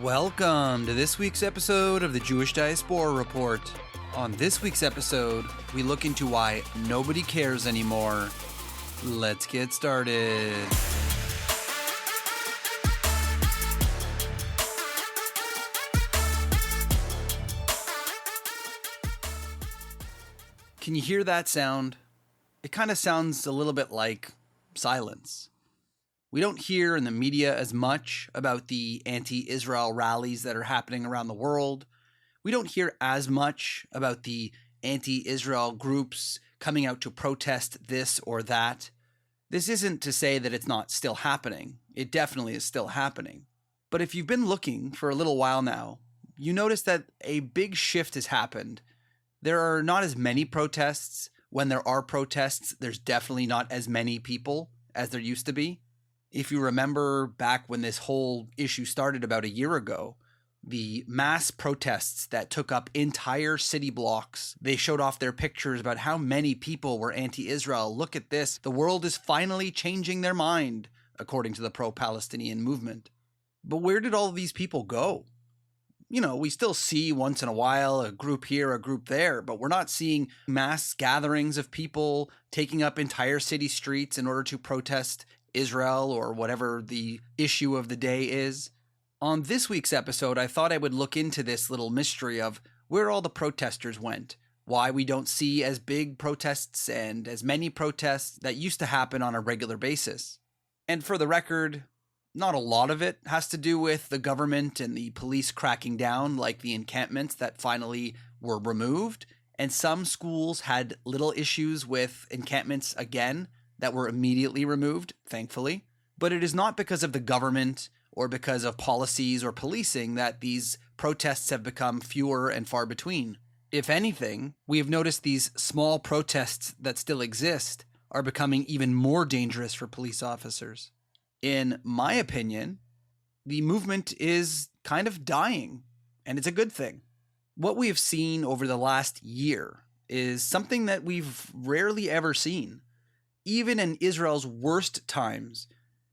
Welcome to this week's episode of the Jewish Diaspora Report. On this week's episode, we look into why nobody cares anymore. Let's get started. Can you hear that sound? It kind of sounds a little bit like silence. We don't hear in the media as much about the anti-Israel rallies that are happening around the world. We don't hear as much about the anti-Israel groups coming out to protest this or that. This isn't to say that it's not still happening. It definitely is still happening. But if you've been looking for a little while now, you notice that a big shift has happened. There are not as many protests. When there are protests, there's definitely not as many people as there used to be. If you remember back when this whole issue started about a year ago, the mass protests that took up entire city blocks, they showed off their pictures about how many people were anti-Israel. Look at this. The world is finally changing their mind, according to the pro-Palestinian movement. But where did all of these people go? You know, we still see once in a while a group here, a group there, but we're not seeing mass gatherings of people taking up entire city streets in order to protest Israel or whatever the issue of the day is. On this week's episode, I thought I would look into this little mystery of where all the protesters went, why we don't see as big protests and as many protests that used to happen on a regular basis. And for the record, not a lot of it has to do with the government and the police cracking down, like the encampments that finally were removed. And some schools had little issues with encampments again that were immediately removed, thankfully. But it is not because of the government or because of policies or policing that these protests have become fewer and far between. If anything, we have noticed these small protests that still exist are becoming even more dangerous for police officers. In my opinion, the movement is kind of dying, and it's a good thing. What we have seen over the last year is something that we've rarely ever seen. Even in Israel's worst times,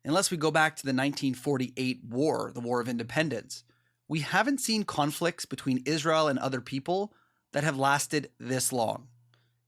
unless we go back to the 1948 war, the War of Independence, we haven't seen conflicts between Israel and other people that have lasted this long.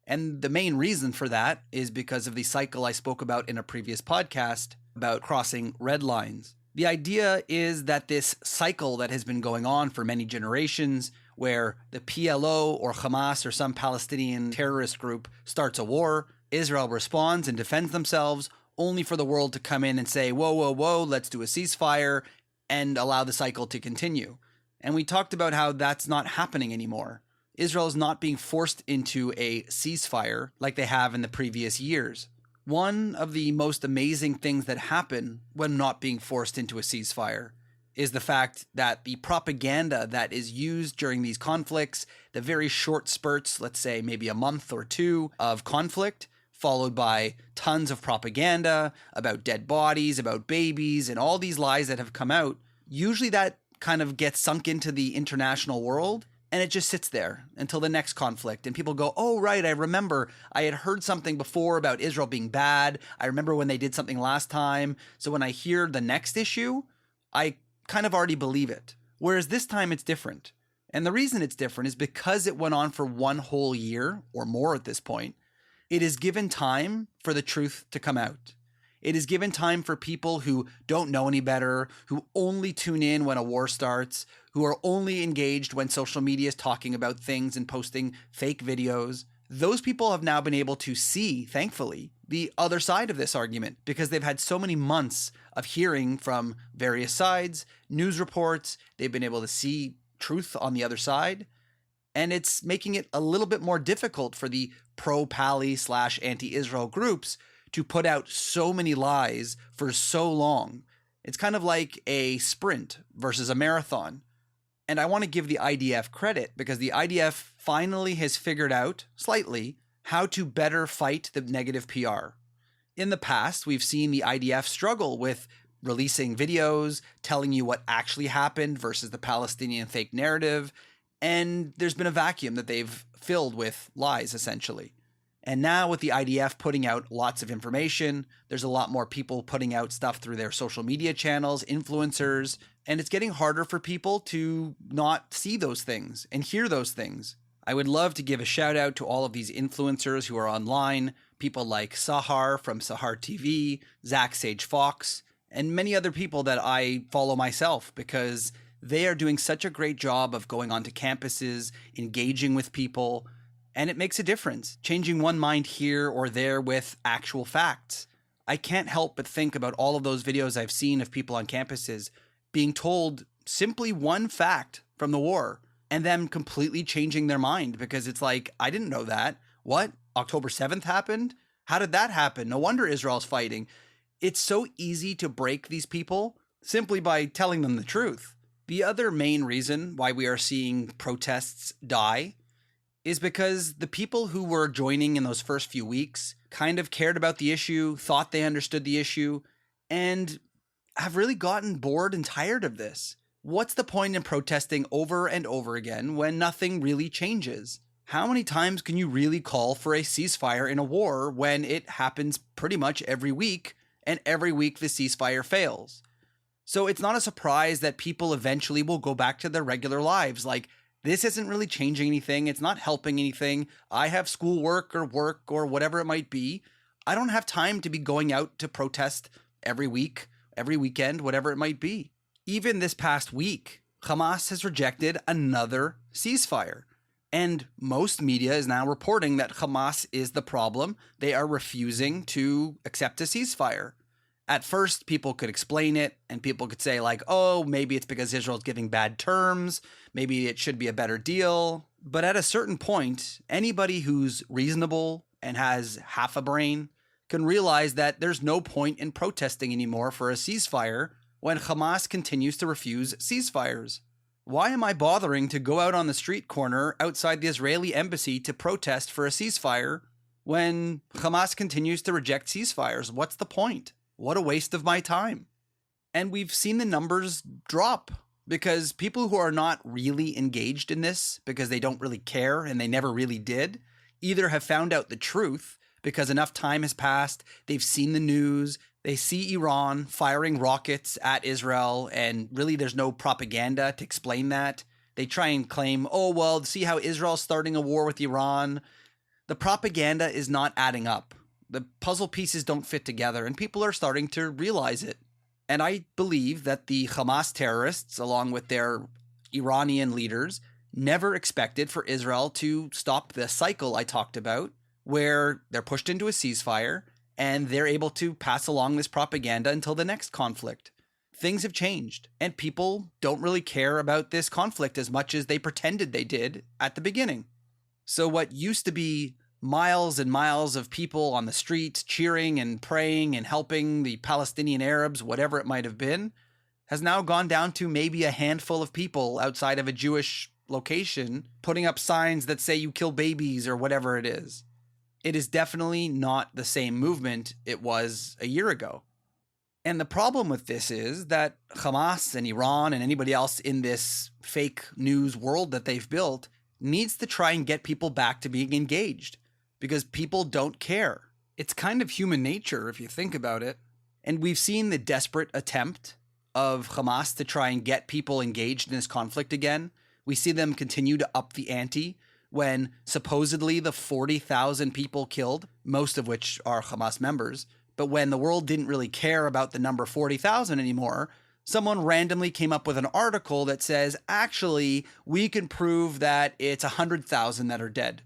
And the main reason for that is because of the cycle I spoke about in a previous podcast about crossing red lines. The idea is that this cycle that has been going on for many generations, where the PLO or Hamas or some Palestinian terrorist group starts a war, Israel responds and defends themselves, only for the world to come in and say, whoa, whoa, whoa, let's do a ceasefire and allow the cycle to continue. And we talked about how that's not happening anymore. Israel is not being forced into a ceasefire like they have in the previous years. One of the most amazing things that happen when not being forced into a ceasefire is the fact that the propaganda that is used during these conflicts, the very short spurts, let's say maybe a month or two of conflict, followed by tons of propaganda about dead bodies, about babies, and all these lies that have come out, usually that kind of gets sunk into the international world, and it just sits there until the next conflict. And people go, oh, right, I remember I had heard something before about Israel being bad. I remember when they did something last time. So when I hear the next issue, I kind of already believe it. Whereas this time it's different. And the reason it's different is because it went on for one whole year or more at this point. It is given time for the truth to come out. It is given time for people who don't know any better, who only tune in when a war starts, who are only engaged when social media is talking about things and posting fake videos. Those people have now been able to see, thankfully, the other side of this argument because they've had so many months of hearing from various sides, news reports. They've been able to see truth on the other side. And it's making it a little bit more difficult for the pro-Pali / anti-Israel groups to put out so many lies for so long. It's kind of like a sprint versus a marathon. And I want to give the IDF credit because the IDF finally has figured out, slightly, how to better fight the negative PR. In the past, we've seen the IDF struggle with releasing videos, telling you what actually happened versus the Palestinian fake narrative, and there's been a vacuum that they've filled with lies, essentially. And now with the IDF putting out lots of information, there's a lot more people putting out stuff through their social media channels, influencers, And it's getting harder for people to not see those things and hear those things. I would love to give a shout out to all of these influencers who are online, people like Sahar from Sahar TV, Zach Sage Fox, and many other people that I follow myself, because they are doing such a great job of going onto campuses, engaging with people, and it makes a difference, changing one mind here or there with actual facts. I can't help but think about all of those videos I've seen of people on campuses being told simply one fact from the war and them completely changing their mind, because it's like, I didn't know that. What? October 7th happened? How did that happen? No wonder Israel's fighting. It's so easy to break these people simply by telling them the truth. The other main reason why we are seeing protests die is because the people who were joining in those first few weeks kind of cared about the issue, thought they understood the issue, and have really gotten bored and tired of this. What's the point in protesting over and over again when nothing really changes? How many times can you really call for a ceasefire in a war when it happens pretty much every week, and every week the ceasefire fails? So it's not a surprise that people eventually will go back to their regular lives. Like, this isn't really changing anything. It's not helping anything. I have schoolwork or work or whatever it might be. I don't have time to be going out to protest every week, every weekend, whatever it might be. Even this past week, Hamas has rejected another ceasefire. And most media is now reporting that Hamas is the problem. They are refusing to accept a ceasefire. At first, people could explain it, and people could say like, oh, maybe it's because Israel's giving bad terms. Maybe it should be a better deal. But at a certain point, anybody who's reasonable and has half a brain can realize that there's no point in protesting anymore for a ceasefire when Hamas continues to refuse ceasefires. Why am I bothering to go out on the street corner outside the Israeli embassy to protest for a ceasefire when Hamas continues to reject ceasefires? What's the point? What a waste of my time. And we've seen the numbers drop because people who are not really engaged in this, because they don't really care and they never really did, either have found out the truth because enough time has passed, they've seen the news, they see Iran firing rockets at Israel, and really there's no propaganda to explain that. They try and claim, oh, well, see how Israel's starting a war with Iran. The propaganda is not adding up. The puzzle pieces don't fit together, and people are starting to realize it. And I believe that the Hamas terrorists, along with their Iranian leaders, never expected for Israel to stop the cycle I talked about, where they're pushed into a ceasefire and they're able to pass along this propaganda until the next conflict. Things have changed, and people don't really care about this conflict as much as they pretended they did at the beginning. So what used to be miles and miles of people on the streets cheering and praying and helping the Palestinian Arabs, whatever it might have been, has now gone down to maybe a handful of people outside of a Jewish location putting up signs that say you kill babies or whatever it is. It is definitely not the same movement it was a year ago. And the problem with this is that Hamas and Iran and anybody else in this fake news world that they've built needs to try and get people back to being engaged, because people don't care. It's kind of human nature if you think about it. And we've seen the desperate attempt of Hamas to try and get people engaged in this conflict again. We see them continue to up the ante when supposedly the 40,000 people killed, most of which are Hamas members, but when the world didn't really care about the number 40,000 anymore, someone randomly came up with an article that says, actually, we can prove that it's 100,000 that are dead.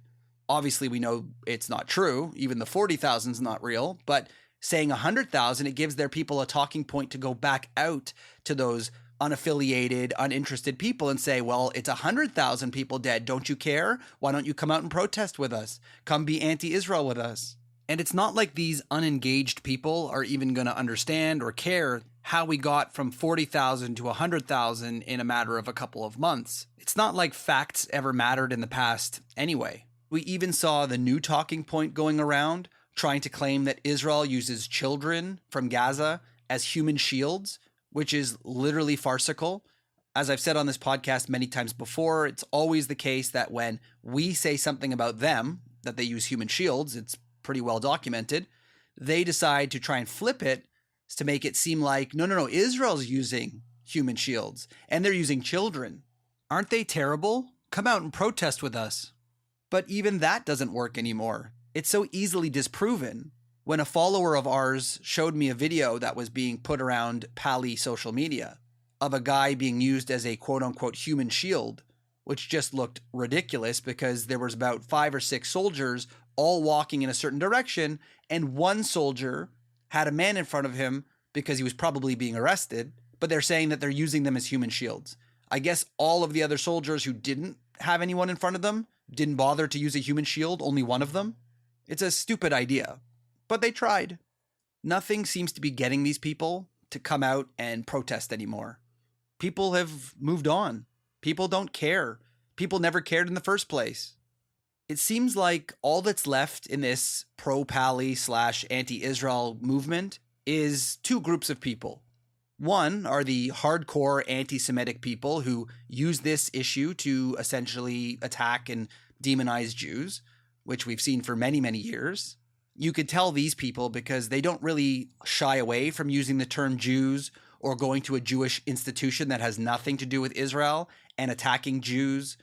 Obviously, we know it's not true. Even the 40,000 is not real. But saying 100,000, it gives their people a talking point to go back out to those unaffiliated, uninterested people and say, well, it's 100,000 people dead. Don't you care? Why don't you come out and protest with us? Come be anti-Israel with us. And it's not like these unengaged people are even going to understand or care how we got from 40,000 to 100,000 in a matter of a couple of months. It's not like facts ever mattered in the past anyway. We even saw the new talking point going around, trying to claim that Israel uses children from Gaza as human shields, which is literally farcical. As I've said on this podcast many times before, it's always the case that when we say something about them, that they use human shields, it's pretty well documented, they decide to try and flip it to make it seem like, no, Israel's using human shields, and they're using children. Aren't they terrible? Come out and protest with us. But even that doesn't work anymore. It's so easily disproven. When a follower of ours showed me a video that was being put around Pali social media of a guy being used as a quote-unquote human shield, which just looked ridiculous because there was about 5 or 6 soldiers all walking in a certain direction, and one soldier had a man in front of him because he was probably being arrested, but they're saying that they're using them as human shields. I guess all of the other soldiers who didn't have anyone in front of them didn't bother to use a human shield, only one of them. It's a stupid idea, but they tried. Nothing seems to be getting these people to come out and protest anymore. People have moved on. People don't care. People never cared in the first place. It seems like all that's left in this pro-Pali / anti-Israel movement is 2 groups of people. One are the hardcore anti-Semitic people who use this issue to essentially attack and demonize Jews, which we've seen for many, many years. You could tell these people because they don't really shy away from using the term Jews or going to a Jewish institution that has nothing to do with Israel and attacking Jews.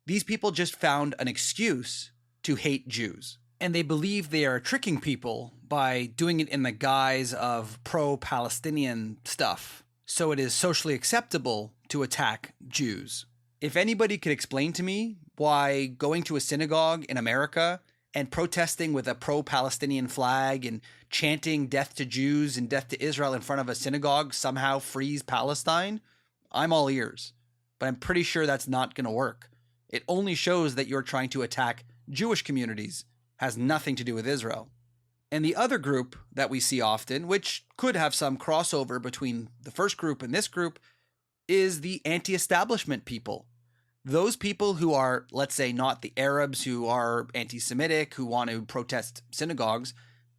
These people just found an excuse to hate Jews. And they believe they are tricking people by doing it in the guise of pro-Palestinian stuff. So it is socially acceptable to attack Jews. If anybody could explain to me why going to a synagogue in America and protesting with a pro-Palestinian flag and chanting death to Jews and death to Israel in front of a synagogue somehow frees Palestine, I'm all ears. But I'm pretty sure that's not going to work. It only shows that you're trying to attack Jewish communities. Has nothing to do with Israel. And the other group that we see often, which could have some crossover between the first group and this group, is the anti-establishment people. Those people who are, let's say, not the Arabs who are anti-Semitic, who want to protest synagogues.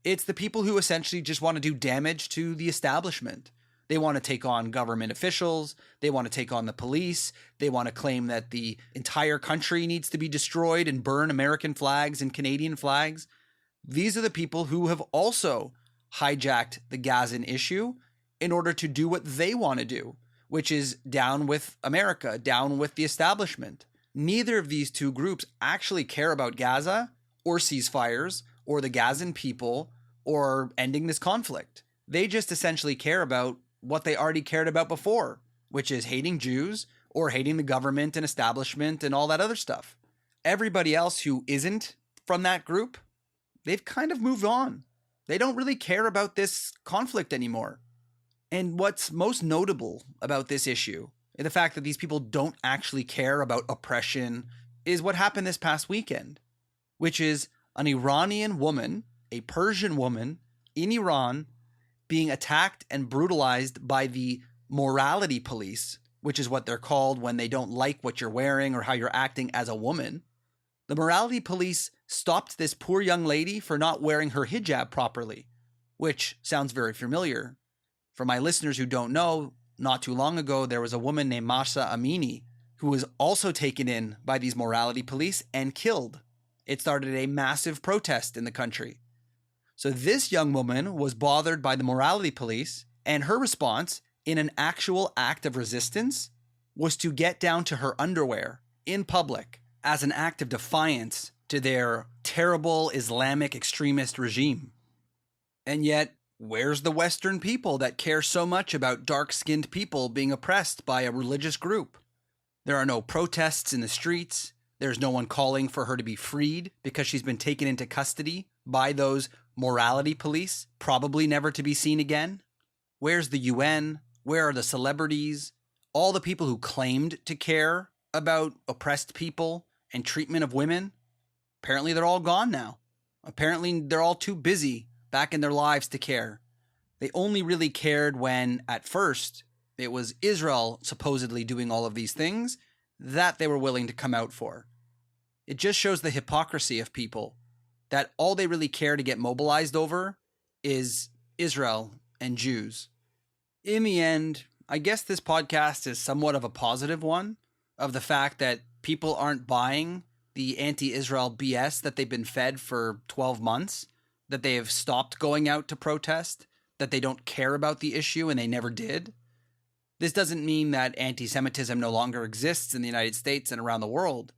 It's the people who essentially just want to do damage to the establishment. They want to take on government officials. They want to take on the police. They want to claim that the entire country needs to be destroyed and burn American flags and Canadian flags. These are the people who have also hijacked the Gazan issue in order to do what they want to do, which is down with America, down with the establishment. Neither of these 2 groups actually care about Gaza or ceasefires or the Gazan people or ending this conflict. They just essentially care about what they already cared about before, which is hating Jews or hating the government and establishment and all that other stuff. Everybody else who isn't from that group, they've kind of moved on. They don't really care about this conflict anymore. And what's most notable about this issue, and the fact that these people don't actually care about oppression, is what happened this past weekend, which is an Iranian woman, a Persian woman in Iran, being attacked and brutalized by the morality police, which is what they're called when they don't like what you're wearing or how you're acting as a woman. The morality police stopped this poor young lady for not wearing her hijab properly, which sounds very familiar. For my listeners who don't know, not too long ago, there was a woman named Mahsa Amini who was also taken in by these morality police and killed. It started a massive protest in the country. So this young woman was bothered by the morality police, and her response, in an actual act of resistance, was to get down to her underwear in public as an act of defiance to their terrible Islamic extremist regime. And yet, where's the Western people that care so much about dark-skinned people being oppressed by a religious group? There are no protests in the streets. There's no one calling for her to be freed because she's been taken into custody by those morality police, probably never to be seen again. Where's the UN? Where are the celebrities? All the people who claimed to care about oppressed people and treatment of women? Apparently they're all gone now. Apparently they're all too busy back in their lives to care. They only really cared when, at first, it was Israel supposedly doing all of these things that they were willing to come out for. It just shows the hypocrisy of people, that all they really care to get mobilized over is Israel and Jews. In the end, I guess this podcast is somewhat of a positive one, of the fact that people aren't buying the anti-Israel BS that they've been fed for 12 months, that they have stopped going out to protest, that they don't care about the issue and they never did. This doesn't mean that anti-Semitism no longer exists in the United States and around the world,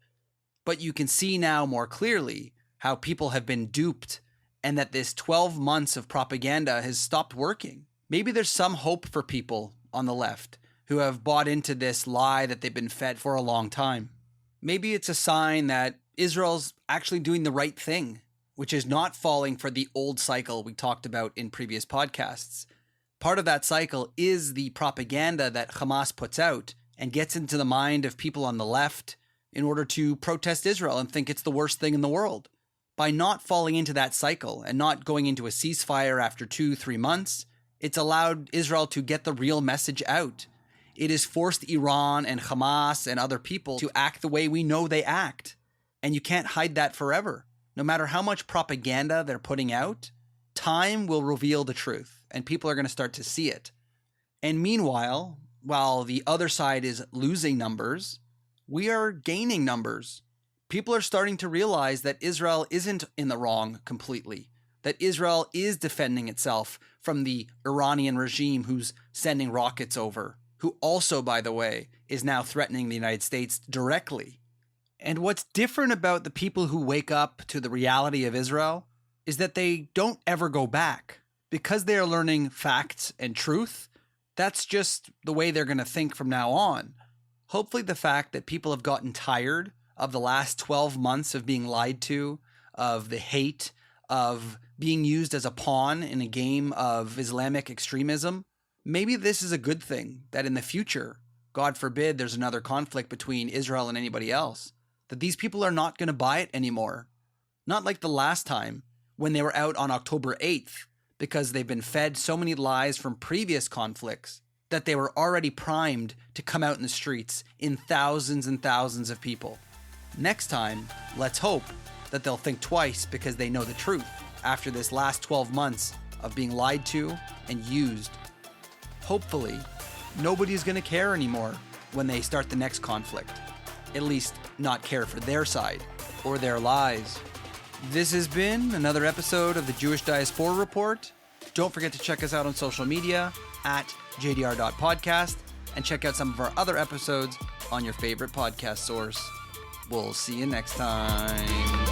but you can see now more clearly how people have been duped and that this 12 months of propaganda has stopped working. Maybe there's some hope for people on the left who have bought into this lie that they've been fed for a long time. Maybe it's a sign that Israel's actually doing the right thing, which is not falling for the old cycle we talked about in previous podcasts. Part of that cycle is the propaganda that Hamas puts out and gets into the mind of people on the left in order to protest Israel and think it's the worst thing in the world. By not falling into that cycle and not going into a ceasefire after 2-3 months, it's allowed Israel to get the real message out. It has forced Iran and Hamas and other people to act the way we know they act. And you can't hide that forever. No matter how much propaganda they're putting out, time will reveal the truth and people are going to start to see it. And meanwhile, while the other side is losing numbers, we are gaining numbers. People are starting to realize that Israel isn't in the wrong completely, that Israel is defending itself from the Iranian regime who's sending rockets over, who also, by the way, is now threatening the United States directly. And what's different about the people who wake up to the reality of Israel is that they don't ever go back. Because they are learning facts and truth, that's just the way they're going to think from now on. Hopefully the fact that people have gotten tired of the last 12 months of being lied to, of the hate, of being used as a pawn in a game of Islamic extremism, maybe this is a good thing, that in the future, God forbid there's another conflict between Israel and anybody else, that these people are not going to buy it anymore. Not like the last time when they were out on October 8th, because they've been fed so many lies from previous conflicts that they were already primed to come out in the streets in thousands and thousands of people. Next time, let's hope that they'll think twice because they know the truth after this last 12 months of being lied to and used. Hopefully, nobody's going to care anymore when they start the next conflict. At least not care for their side or their lies. This has been another episode of the Jewish Diaspora Report. Don't forget to check us out on social media at jdr.podcast and check out some of our other episodes on your favorite podcast source. We'll see you next time.